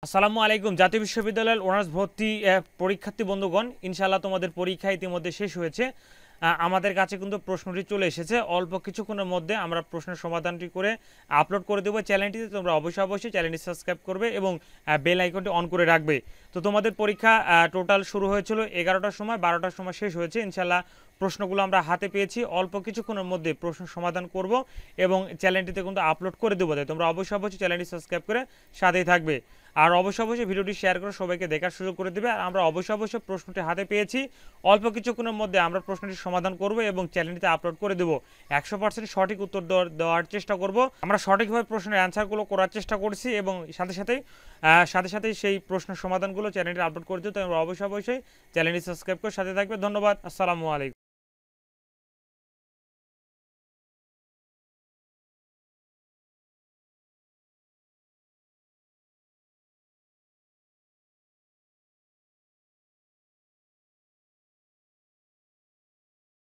আসসালামু আলাইকুম। জাতীয় বিশ্ববিদ্যালয়ের অনার্স ভর্তি পরীক্ষার্থী বন্ধুগণ, ইনশাআল্লাহ তোমাদের পরীক্ষা ইতিমধ্যে শেষ হয়েছে। আমাদের কাছে কিন্তু প্রশ্নটি চলে এসেছে। অল্প কিছুক্ষণের মধ্যে আমরা প্রশ্নের সমাধানটি করে আপলোড করে দেবো চ্যানেলটিতে। তোমরা অবশ্যই চ্যানেলটি সাবস্ক্রাইব করবে এবং বেল আইকনটি অন করে রাখবে। তো তোমাদের পরীক্ষা টোটাল শুরু হয়েছিল 11টার সময়, 12টার সময় শেষ হয়েছে। ইনশাআল্লাহ প্রশ্নগুলো আমরা হাতে পেয়েছি। অল্প কিছুক্ষণের মধ্যে প্রশ্ন সমাধান করব এবং চ্যানেলটিতে কিন্তু আপলোড করে দেবো। তাই তোমরা অবশ্যই চ্যানেলটি সাবস্ক্রাইব করে সাথেই থাকবে। আর অবশ্যই ভিডিওটি শেয়ার করে সবাইকে দেখার সুযোগ করে দেবে। আর আমরা অবশ্যই প্রশ্নটি হাতে পেয়েছি। অল্প কিছুক্ষণের মধ্যে আমরা প্রশ্নটির সমাধান করব এবং চ্যানেলটিতে আপলোড করে দেবো। 100% সঠিক উত্তর দেওয়ার চেষ্টা করব। আমরা সঠিকভাবে প্রশ্নের অ্যান্সারগুলো করার চেষ্টা করছি এবং সাথে সাথেই সেই প্রশ্নের সমাধানগুলো চ্যানেলটি আপলোড করে দেবো। তো আমরা অবশ্যই চ্যানেলটি সাবস্ক্রাইব করে সাথে থাকবে। ধন্যবাদ। আসসালামু আলাইকুম।